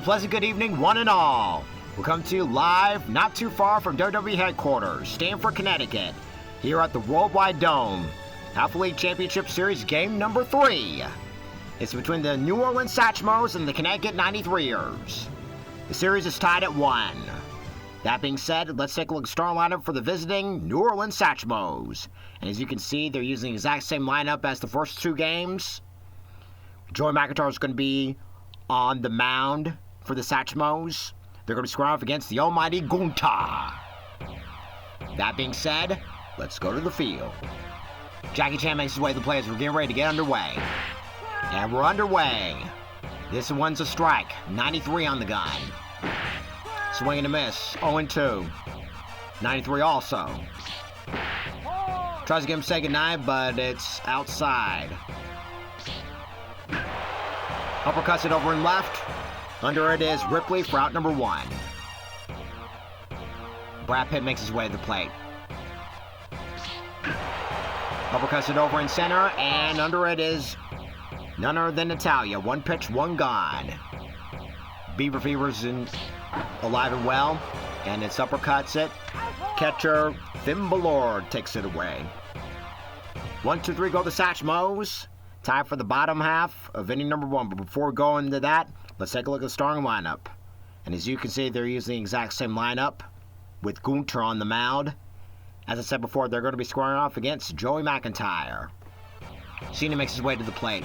pleasant good evening, one and all. We'll come to you live, not too far from WWE headquarters, Stamford, Connecticut, here at the Worldwide Dome. Alpha League Championship Series game number 3. It's between the New Orleans Satchmos and the Connecticut 93ers. The series is tied at 1. That being said, let's take a look at the starting lineup for the visiting New Orleans Satchmos. And as you can see, they're using the exact same lineup as the first 2 games. Joey McIntyre is going to be on the mound for the Satchmos. They're going to be squaring off against the almighty Gunther. That being said, let's go to the field. Jackie Chan makes his way to the players. We're getting ready to get underway. And we're underway. This one's a strike. 93 on the gun. Swing and a miss. 0-2. 93 also. Tries to get him to say goodnight, but it's outside. Uppercuts it over and left. Under it is Ripley for out number 1. Brad Pitt makes his way to the plate. Uppercuts it over in center, and under it is none other than Natalia. 1 pitch, 1 gone. Beaver Fever's alive and well, and it's uppercuts it. Catcher Finn Balor takes it away. 1, 2, 3 go the Satchmos. Time for the bottom half of inning number 1. But before we go into that, let's take a look at the starting lineup. And as you can see, they're using the exact same lineup with Gunther on the mound. As I said before, they're going to be squaring off against Joey McIntyre. Cena makes his way to the plate.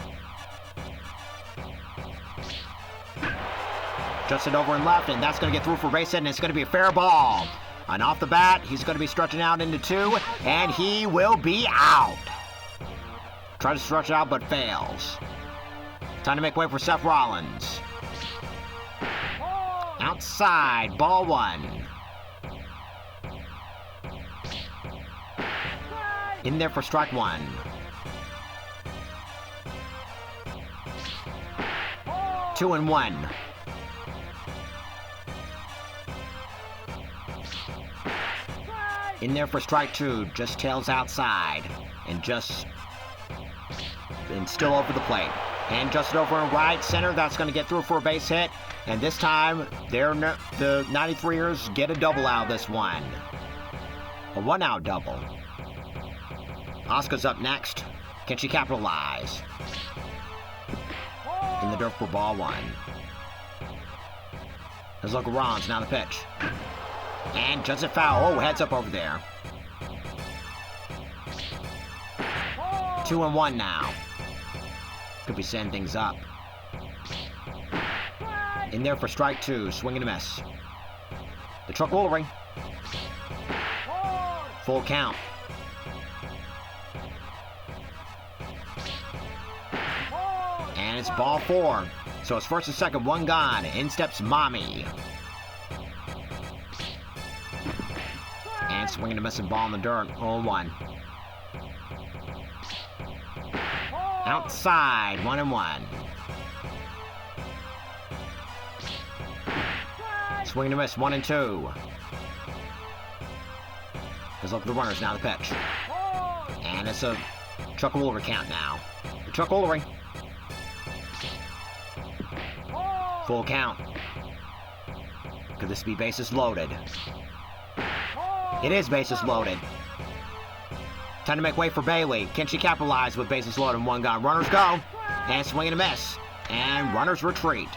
Just it over and left, and that's going to get through for base hit, and it's going to be a fair ball. And off the bat, he's going to be stretching out into 2, and he will be out. Tries to stretch it out, but fails. Time to make way for Seth Rollins. Outside, ball 1. In there for strike 1. Two and 1. In there for strike 2. Just tails outside. And still over the plate. And just over in right center. That's going to get through for a base hit. And this time, the 93ers get a double out of this one. A 1-out double. Asuka's up next. Can she capitalize? In the dirt for ball 1. There's Local Rollins, now the pitch. And just a foul. Oh, heads up over there. 2 and 1 now. Could be setting things up. In there for strike 2. Swing and a miss. The truck will ring. Full count. And it's ball 4. So it's first and second, 1 gone. In steps Mommy. And swinging a missing ball in the dirt. 0-1. Outside, 1 and 1. Swing and a miss, 1 and 2. Let's look at the runners, now the pitch. And it's a Chuck Woolery count now. The Chuck Woolery. Full count. Could this be bases loaded? It is bases loaded. Time to make way for Bailey. Can she capitalize with bases loaded and 1 gone? Runners go. And swing and a miss. And runners retreat.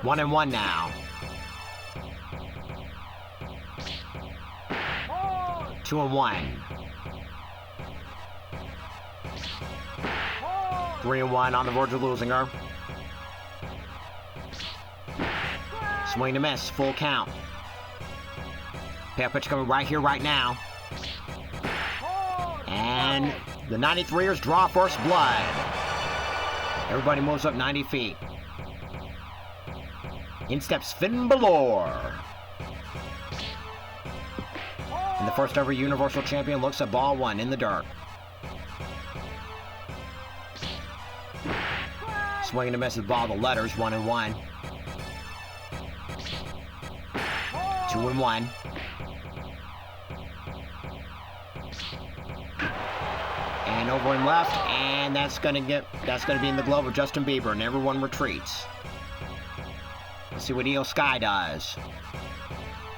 One and 1 now. 2 and 1. 3 and 1 on the verge of losing her. Swing and a miss. Full count. Payoff pitch coming right here, right now. And the 93ers draw first blood. Everybody moves up 90 feet. In steps Finn Balor. And the first ever Universal Champion looks at ball 1 in the dirt. Swing and a miss with ball, the letters, 1 and 1. 2 and 1. And And over and left, and that's gonna be in the glove of Justin Bieber, and everyone retreats. Let's see what Io Sky does.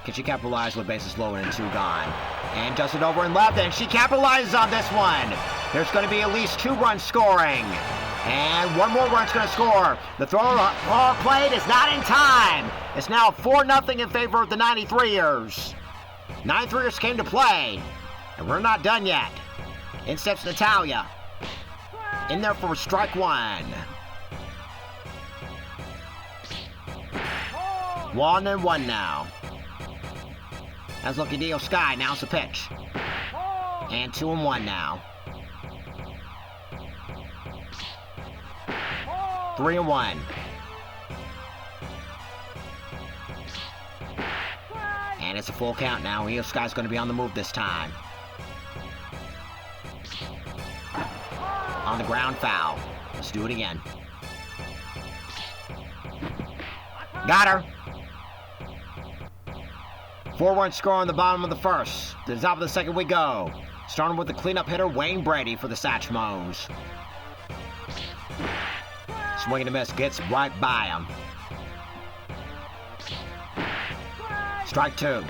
Can she capitalize with bases loaded and 2 gone? And does it over and left, and she capitalizes on this one. There's going to be at least 2 runs scoring. And 1 more run's going to score. The throw played is not in time. It's now 4-0 in favor of the 93ers. 93ers came to play, and we're not done yet. In steps Natalia. In there for strike 1. 1-1 now. That's looking at Io Sky. Now it's a pitch. And 2-1 now. 3-1. And it's a full count now. Io Sky's going to be on the move this time. On the ground, foul. Let's do it again. Got her. 4-1 score on the bottom of the first. To the top of the second we go. Starting with the cleanup hitter, Wayne Brady for the Satchmos. Swing and a miss, gets right by him. Strike 2.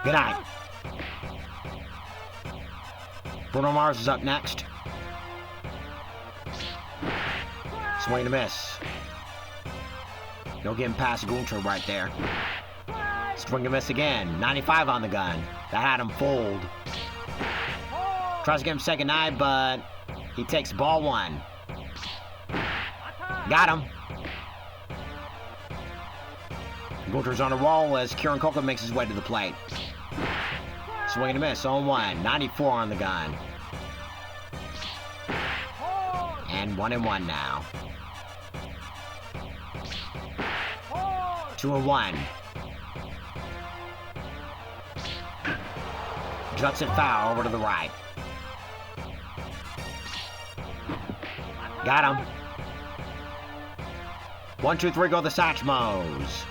Good night. Bruno Mars is up next. Swing and a miss. No getting past Gunter right there. Swing and miss again. 95 on the gun. That had him fooled. Tries to get him second eye, but he takes ball 1. Got him. Gunter's on a roll as Kieran Coca makes his way to the plate. Swing and a miss. 0-1. 94 on the gun. And 1-1 now. 2-1. Juts it foul over to the right. Got him. 1, 2, 3 go the Satchmos.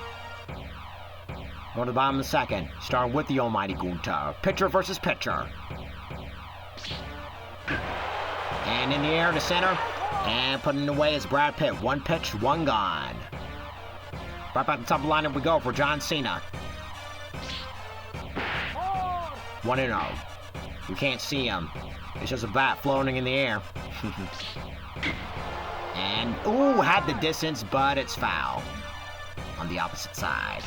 Go to the bottom of the second. Starting with the almighty Gunter. Pitcher versus pitcher. And in the air to center. And putting it away is Brad Pitt. 1 pitch, 1 gone. Right back to the top of the lineup we go for John Cena. 1-0. We can't see him. It's just a bat floating in the air. And, ooh, had the distance, but it's foul. On the opposite side.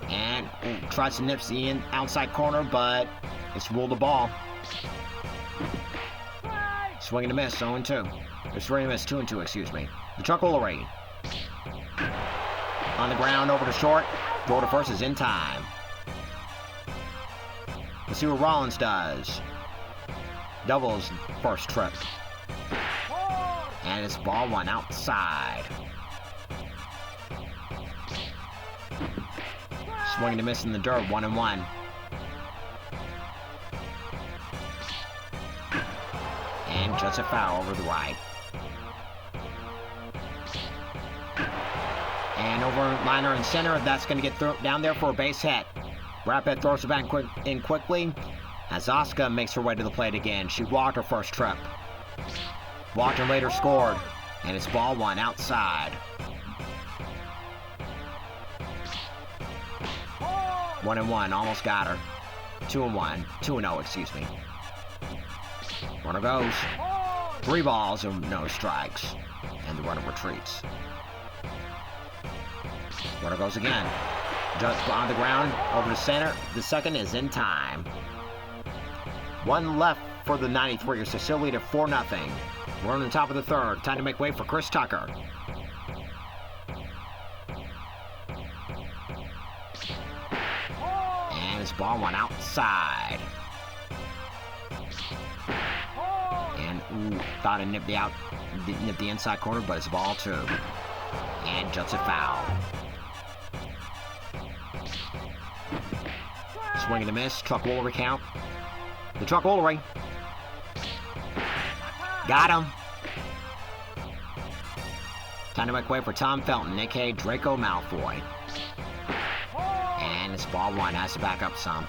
And, ooh, tries to nip the outside corner, but it's ruled a ball. Swing and a miss, 0-2. Or swing and a miss, 2-2, excuse me. The Chucklery. On the ground, over to short. Throw to first is in time. Let's see what Rollins does. Doubles first trip. And it's ball 1 outside. Swing and a miss in the dirt, 1-1. And just a foul over the right. And over liner and center, that's going to get down there for a base hit. Brad Pitt throws it back in quickly as Asuka makes her way to the plate again. She walked her first trip. Walked and later scored. And it's ball 1 outside. 1-1, almost got her. 2-1, 2-0, excuse me. Runner goes. 3 balls and no strikes. And the runner retreats. Runner goes again. Just on the ground, over to center. The second is in time. 1 left for the 93ers to still lead at 4-0. We're on the top of the third. Time to make way for Chris Tucker. And it's ball 1 outside. And ooh, thought it nipped the inside corner, but it's ball 2. And jumps it foul. Swing and a miss. Truck Woolery count. The Truck Woolery. Got him. Time to make way for Tom Felton, a.k.a. Draco Malfoy. And it's ball 1. Has to back up some.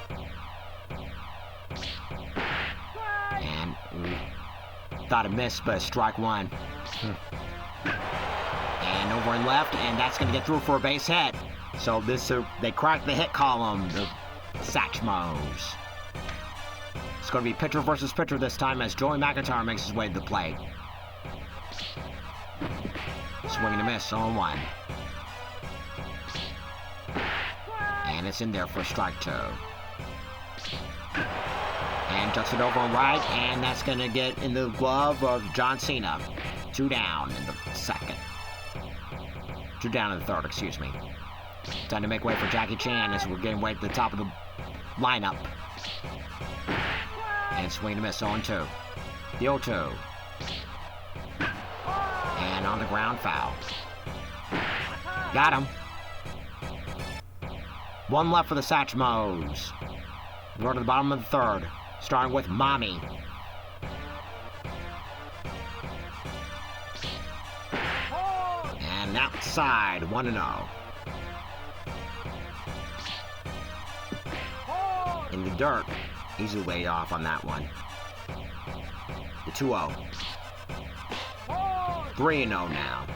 Thought it missed, but strike one. And over and left, and that's going to get through for a base hit. So they cracked the hit column, the Satchmos. It's going to be pitcher versus pitcher this time as Joey McIntyre makes his way to the plate. Swing and a miss, 0-1. And it's in there for strike two. And ducks it over on right, and that's going to get in the glove of John Cena. 2 down in the second. 2 down in the third, excuse me. Time to make way for Jackie Chan as we're getting way to the top of the lineup. And swing and a miss, 0-2. The 0-2. And on the ground, foul. Got him. 1 left for the Satchmos. We're to the bottom of the third, starting with Mommy. And outside, 1-0. In the dirt, easily laid off on that one. The 2-0. 3-0 now.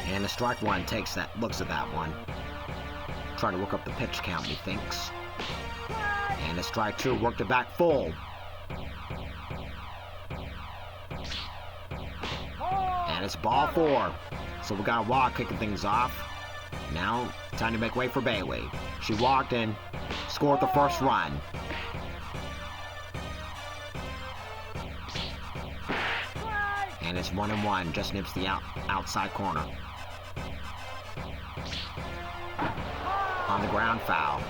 And a strike one looks at that one. Trying to work up the pitch count, he thinks. And a strike two, worked it back full. And it's ball 4. So we got a walk kicking things off. Now, time to make way for Bailey. She walked and scored the first run. And it's 1-1, just nips the outside corner. On the ground, foul.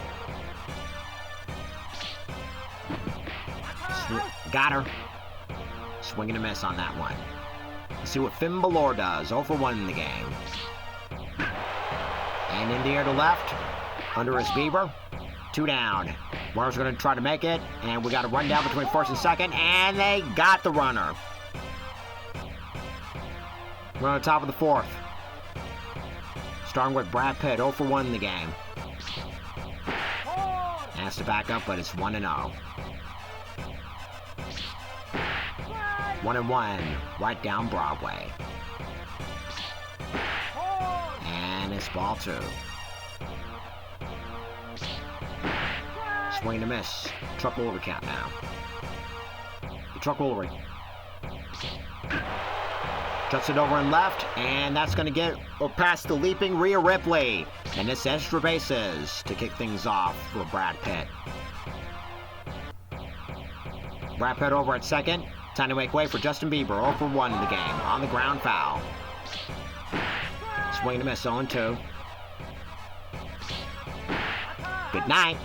Got her. Swing and a miss on that one. Let's see what Finn Balor does. 0-1 in the game. And in the air to left. Under his Bieber. 2 down. Runner's going to try to make it. And we got a run down between first and second. And they got the runner. We're on the top of the fourth. Starting with Brad Pitt. 0-1 in the game. Has to back up, but it's 1-0. 1-1, right down Broadway. And it's ball 2. Swing and a miss. Truck roller count now. The truck roller. Cuts it over and left, and that's going to get past the leaping Rhea Ripley. And it's extra bases to kick things off for Brad Pitt. Brad Pitt over at second. Time to make way for Justin Bieber. 0-1 in the game. On the ground, foul. Swing and a miss, 0-2. Good night.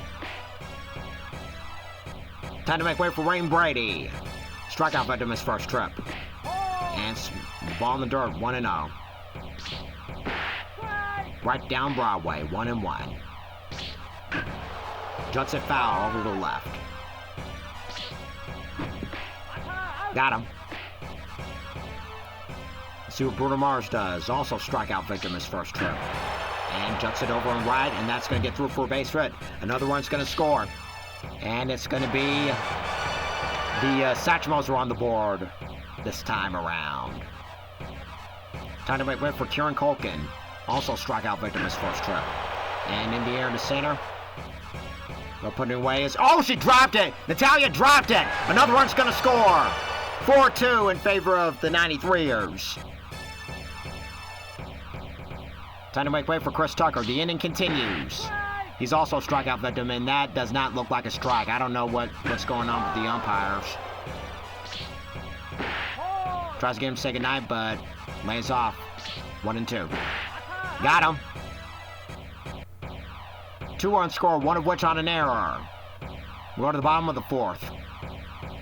Time to make way for Wayne Brady. Strikeout victim his first trip. And ball in the dirt, 1-0. Right down Broadway, 1-1. Juts it foul over to the left. Got him. Let's see what Bruno Mars does. Also strikeout victim his first trip. And juts it over and right, and that's going to get through for a base hit. Another one's going to score. And it's going to be the Satchmos are on the board this time around. Time to make way for Kieran Culkin. Also strikeout victim his first trip. And in the air to center. They'll put it away. Oh, she dropped it! Natalya dropped it! Another run's going to score! 4-2 in favor of the 93ers. Time to make way for Chris Tucker. The inning continues. He's also a strikeout victim, and that does not look like a strike. I don't know what's going on with the umpires. Tries to get him to say goodnight, but lays off. 1-2. Got him. 2 runs scored, one of which on an error. We go to the bottom of the fourth.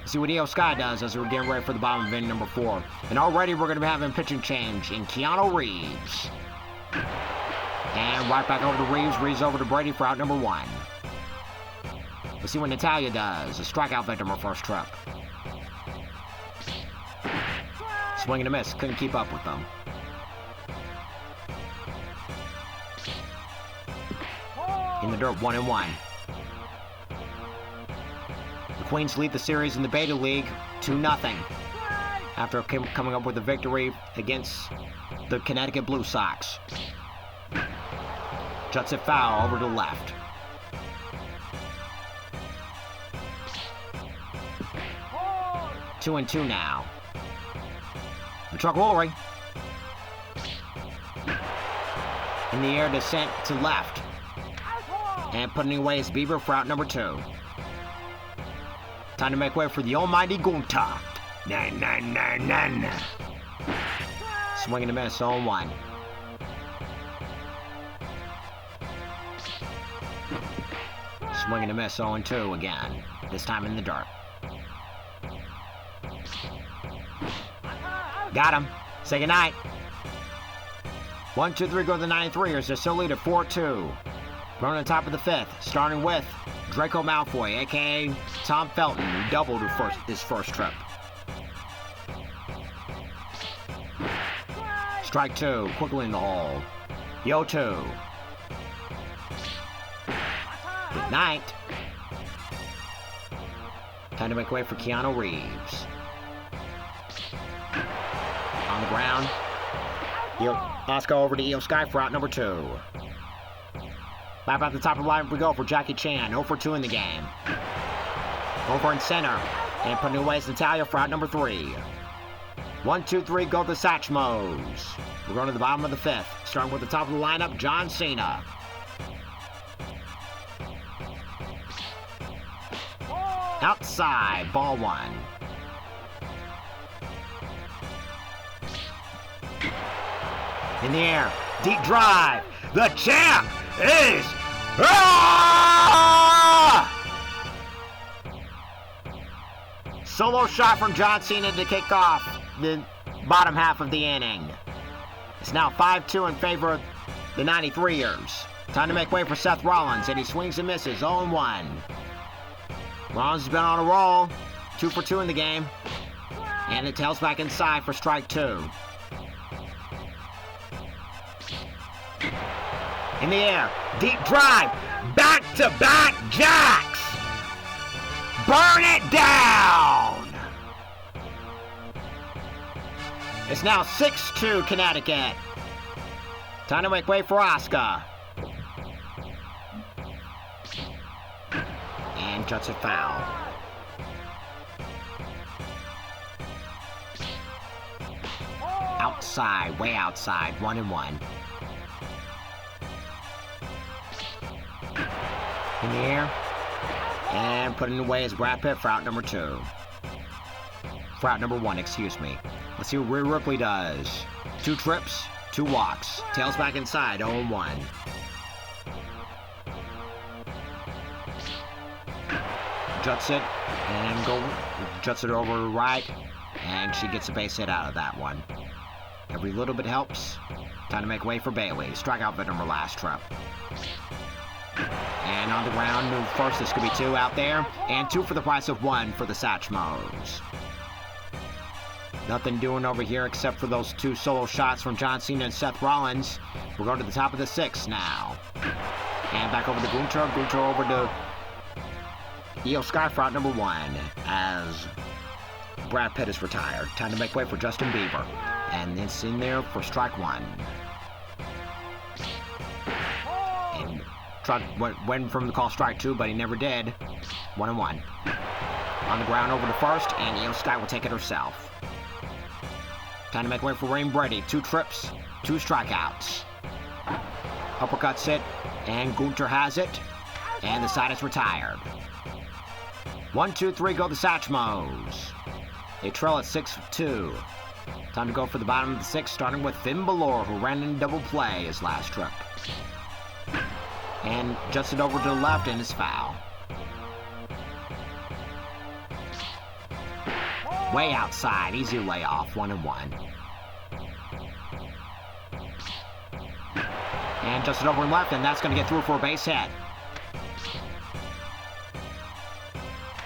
See what Io Sky does as we're getting ready for the bottom of inning number 4. And already we're going to be having pitching change in Keanu Reeves. And right back over to Reeves. Reeves over to Brady for out number 1. Let's see what Natalya does. A strikeout victim her first trip. Swing and a miss. Couldn't keep up with them. In the dirt, 1-1. Queens lead the series in the Beta League 2-0 after coming up with a victory against the Connecticut Blue Sox. Juts it foul over to the left. Two and two now. The truck rolling. In the air, descent to left. And putting away his Bieber for out number 2. Time to make way for the almighty Gunter. Swing and a miss, 0-1. Swing and a miss, 0-2 again. This time in the dirt. Got him. Say goodnight. 1-2-3 go to the 93ers. They're still lead at 4-2. We're on the top of the 5th, starting with Draco Malfoy, a.k.a. Tom Felton, who doubled his first trip. Strike 2, quickly in the hole. The 0-2. Good night. Time to make way for Keanu Reeves. On the ground. Let's go over to Eo Sky for out number 2. Back at the top of the line we go for Jackie Chan, 0-2 in the game. Over in center, and putting away is Natalia for out number 3. 1-2-3 go to Satchmos. We're going to the bottom of the 5th, starting with the top of the lineup, John Cena. Outside, ball 1. In the air, deep drive. The champ is... Solo shot from John Cena to kick off the bottom half of the inning. It's now 5-2 in favor of the 93ers. Time to make way for Seth Rollins, and he swings and misses, 0-1. Rollins has been on a roll, 2 for 2 in the game. And it tails back inside for strike 2. In the air, deep drive, back-to-back jacks! Burn it down! It's now 6-2 Connecticut. Time to make way for Oscar. And juts it foul. Outside, way outside, 1-1. In the air, and putting away is Brad Pitt for out number 2. For out number 1, excuse me. Let's see what Rhea Ripley does. 2 trips, 2 walks. Tails back inside, 0-1. Juts it, and juts it over to the right, and she gets a base hit out of that one. Every little bit helps. Time to make way for Bailey. Strikeout veteran her last trip. And on the ground, move first. This could be 2 out there. And 2 for the price of 1 for the Satchmos. Nothing doing over here except for those 2 solo shots from John Cena and Seth Rollins. We're going to the top of the 6th now. And back over to Gunter. Gunter over to Eo Sky for out number 1 as Brad Pitt is retired. Time to make way for Justin Bieber. And it's in there for strike 1. Went from the call strike 2, but he never did. 1-1. On the ground over to first, and Eo Sky will take it herself. Time to make way for Rain Brady. 2 trips, 2 strikeouts. Uppercuts it, and Gunter has it, and the side is retired. 1-2-3 go the Satchmos. They trail at 6-2. Time to go for the bottom of the 6th, starting with Finn Balor, who ran in double play his last trip. And juts it over to the left, and it's foul. Way outside, easy layoff, 1-1. And juts it over and left, and that's going to get through for a base hit.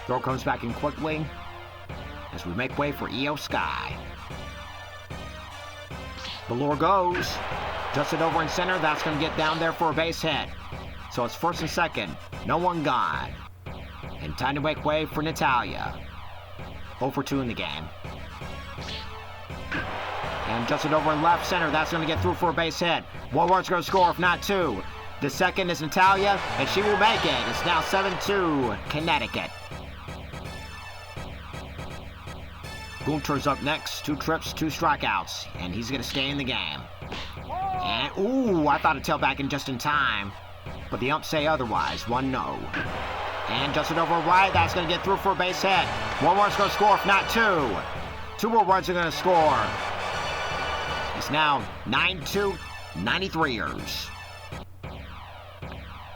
Throw comes back in quickly as we make way for Eo Sky. Balor goes. Juts it over in center, that's going to get down there for a base hit. So it's first and second, no one gone. And time to make way for Natalya. 0 for 2 in the game. And just it over in left center. That's going to get through for a base hit. Woodward's going to score, if not 2. The second is Natalya, and she will make it. It's now 7-2, Connecticut. Gunter's up next. 2 trips, 2 strikeouts. And he's going to stay in the game. And, ooh, I thought it tailed back in just in time. But the umps say otherwise. 1-0. And just it over right. That's going to get through for a base hit. Woodward's going to score, if not 2. 2 more runs are going to score. It's now 9-2, 93ers.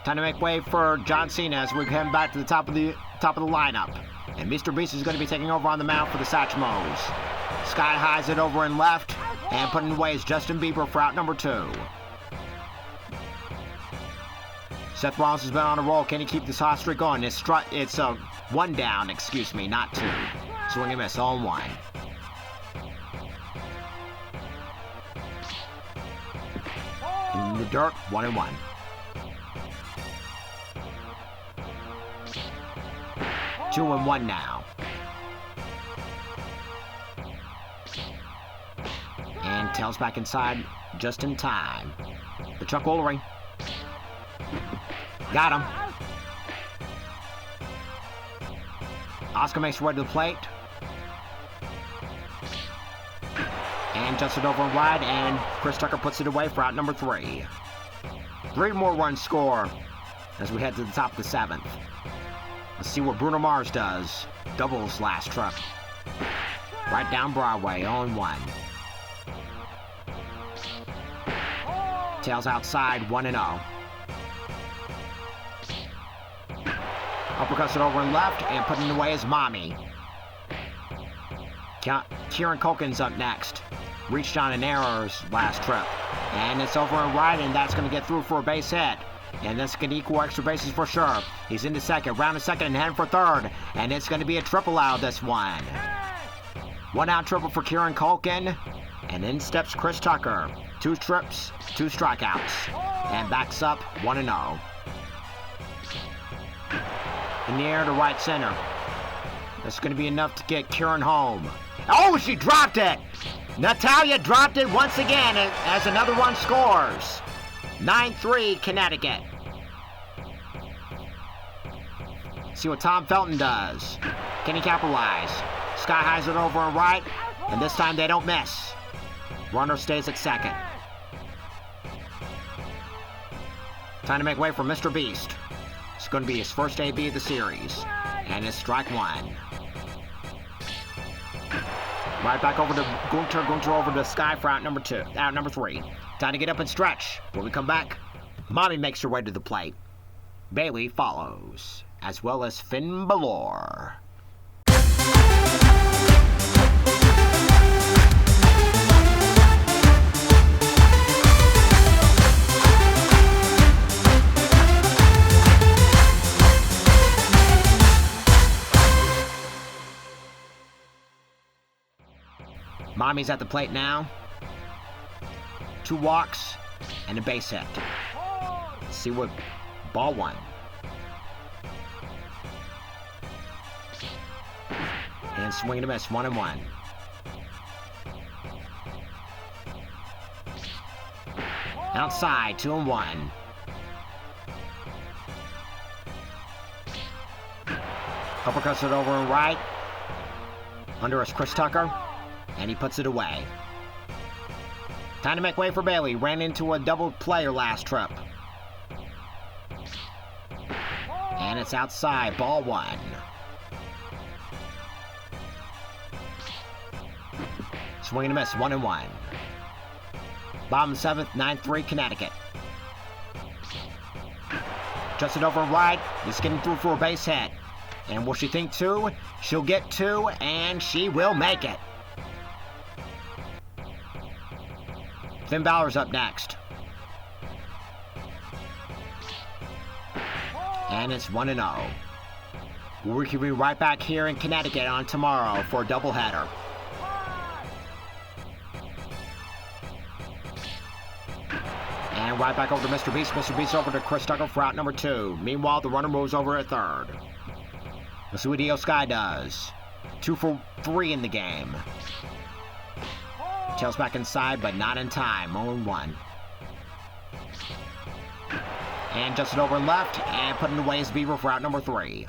Time to make way for John Cena as we come back to the top of the lineup. And Mr. Beast is going to be taking over on the mound for the Satchmos. Sky highs it over in left, and putting away is Justin Bieber for out number 2. Seth Rollins has been on a roll. Can he keep this hot streak going? It's 1 down, excuse me, not 2. Swing and miss, 0-1. In the dirt, 1-1. Two and 1 now. And tails back inside just in time. The Chuck Woolery. Got him. Oscar makes her way to the plate. And just it over wide, and Chris Tucker puts it away for out number 3. 3 more runs score as we head to the top of the 7th. Let's see what Bruno Mars does. Doubles last trip. Right down Broadway, 0-1. Tails outside, 1-0. Uppercuts it over and left, and putting it away is Mommy. Kieran Culkin's up next. Reached on an errors last trip. And it's over and right, and that's going to get through for a base hit. And this can equal extra bases for sure. He's into second, round to second, and heading for third. And it's going to be a triple out this one. 1 out triple for Kieran Culkin. And in steps Chris Tucker. 2 trips, 2 strikeouts. And backs up 1-0. In the air to right center. That's going to be enough to get Kieran home. Oh, she dropped it! Natalya dropped it once again as another one scores. 9-3 Connecticut. See what Tom Felton does. Can he capitalize? Sky highs it over and right, and this time they don't miss. Runner stays at second. Time to make way for Mr. Beast. It's going to be his first AB of the series. And it's strike 1. Right back over to Gunter. Gunter over to Sky for out number 3. Time to get up and stretch. When we come back, Mommy makes her way to the plate. Bailey follows, as well as Finn Balor. Mommy's at the plate now. 2 walks and a base hit. Let's see what ball 1. And swing and a miss, 1-1. Outside, 2-1. Uppercuts it over and right. Under is Chris Tucker. And he puts it away. Time to make way for Bailey. Ran into a double player last trip. And it's outside. Ball 1. Swing and a miss. 1-1. Bottom 7th. 9-3 Connecticut. Just it over right. He's getting through for a base hit. And will she think 2? She'll get 2. And she will make it. Finn Balor's up next. And it's 1-0. We can be right back here in Connecticut on tomorrow for a doubleheader. And right back over to Mr. Beast. Mr. Beast over to Chris Tucker for out number 2. Meanwhile, the runner moves over at third. Let's see what Io Sky does. 2 for 3 in the game. Tails back inside, but not in time. 0-1. And just it over and left, and putting away his Beaver for route number 3.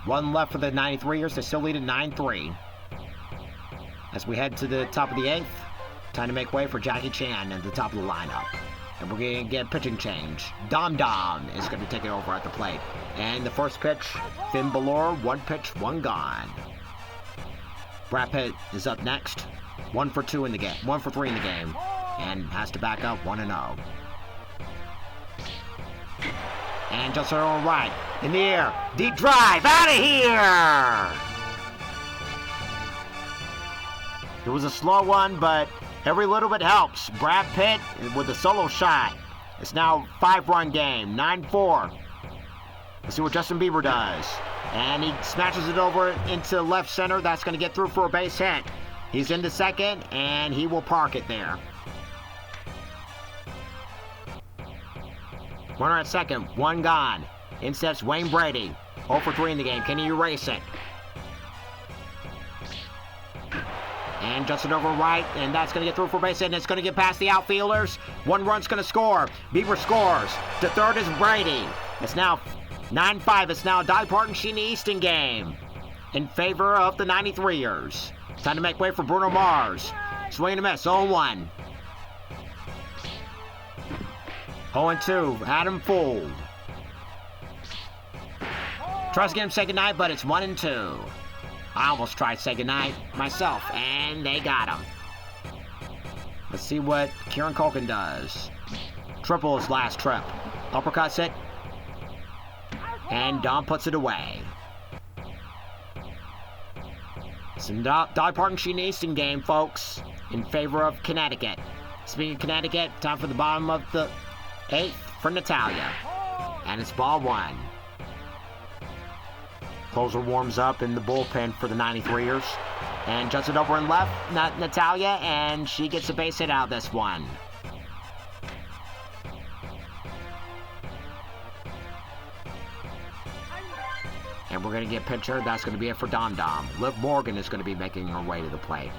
1 left for the 93ers. They still lead at 9-3. As we head to the top of the 8th, time to make way for Jackie Chan at the top of the lineup. And we're going to get a pitching change. Dom Dom is going to take it over at the plate. And the first pitch, Finn Balor, 1 pitch, 1 gone. Brad Pitt is up next. 1 for 2 in the game. 1 for 3 in the game. And has to back up 1-0. And just on right. In the air. Deep drive. Out of here! It was a slow one, but every little bit helps. Brad Pitt with a solo shot. It's now a 5-run game. 9-4. Let's see what Justin Bieber does. And he smashes it over into left center. That's going to get through for a base hit. He's into second, and he will park it there. Runner at second. 1 gone. In steps Wayne Brady. 0 for 3 in the game. Can he erase it? And Justin over right, and that's going to get through for base hit, and it's going to get past the outfielders. 1 run's going to score. Bieber scores. To third is Brady. It's now 9-5. It's now a Dolly Parton Sheena Easton game in favor of the 93ers. Time to make way for Bruno Mars. Swing and a miss. 0-1. 0-2. Adam Fold. Tries to get him to say goodnight, but it's 1-2. I almost tried to say goodnight myself, and they got him. Let's see what Kieran Culkin does. Triple his last trip. Uppercuts it. And Dom puts it away. It's a Dolly Parton Sheena Easton game, folks, in favor of Connecticut. Speaking of Connecticut, time for the bottom of the 8th for Natalia. And it's ball 1. Closer warms up in the bullpen for the 93ers. And jumps it over and left, Natalia, and she gets a base hit out of this one. And we're going to get pitcher. That's going to be it for Dom Dom. Liv Morgan is going to be making her way to the plate.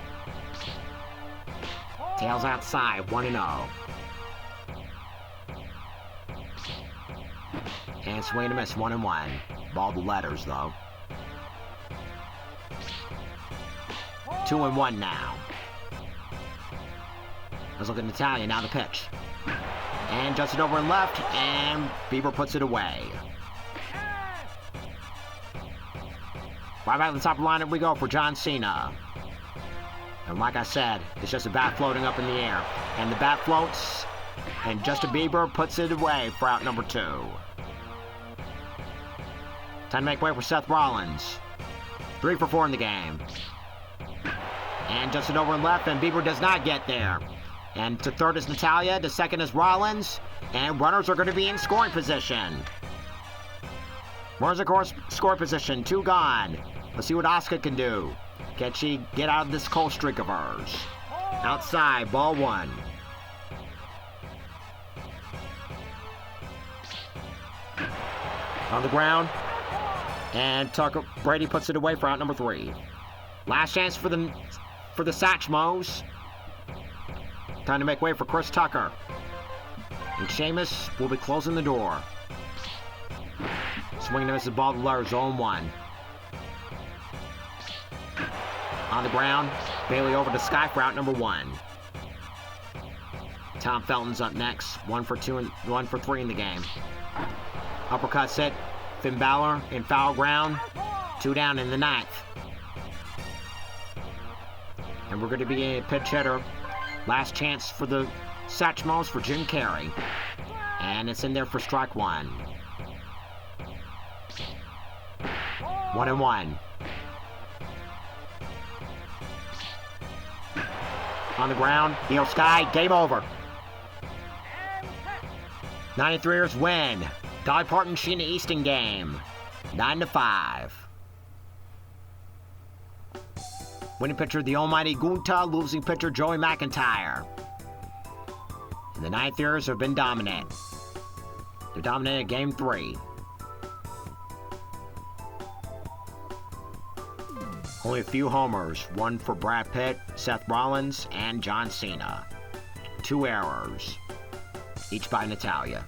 Tails outside, 1-0. And swing and a miss, 1-1. Ball the letters, though. 2-1 now. Let's look at Natalia, now the pitch. And jumps it over and left, and Bieber puts it away. Right back to the top of the lineup we go for John Cena. And like I said, it's just a bat floating up in the air. And the bat floats, and Justin Bieber puts it away for out number 2. Time to make way for Seth Rollins. 3 for 4 in the game. And just it over and left, and Bieber does not get there. And to third is Natalia, to second is Rollins, and runners are going to be in scoring position. Runners in scoring position, 2 gone. Let's see what Asuka can do. Can she get out of this cold streak of hers? Outside, ball 1. On the ground. And Brady puts it away for out number 3. Last chance for the Satchmos. Time to make way for Chris Tucker. And Sheamus will be closing the door. Swinging to miss the ball to Lurs, 0-1. On the ground, Bailey over to Sky for out number 1. Tom Felton's up next. 1 for 2 and 1 for 3 in the game. Uppercut set. Finn Balor in foul ground. 2 down in the 9th. And we're going to be a pitch hitter. Last chance for the Satchmos for Jim Carrey. And it's in there for strike 1. 1-1. On the ground, Io Sky, game over. 93ers win. Dolly Parton Sheena Easton game. 9-5. Winning pitcher, the almighty Gunta. Losing pitcher, Joey McIntyre. And the 93ers have been dominant. They dominated game 3. Only a few homers, one for Brad Pitt, Seth Rollins, and John Cena. 2 errors, each by Natalia.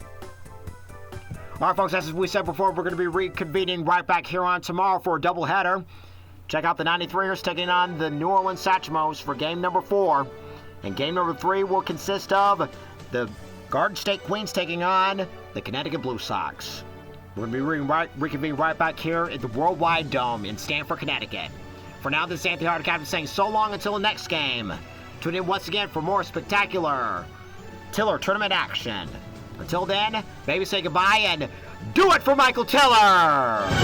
All right, folks, as we said before, we're going to be reconvening right back here on tomorrow for a doubleheader. Check out the 93ers taking on the New Orleans Satchmos for game number 4. And game number 3 will consist of the Garden State Queens taking on the Connecticut Blue Sox. We're going to be reconvening right back here at the Worldwide Dome in Stamford, Connecticut. For now, this is Anthony Hart, Captain, saying so long until the next game. Tune in once again for more spectacular Tiller tournament action. Until then, baby, say goodbye and do it for Michael Tiller!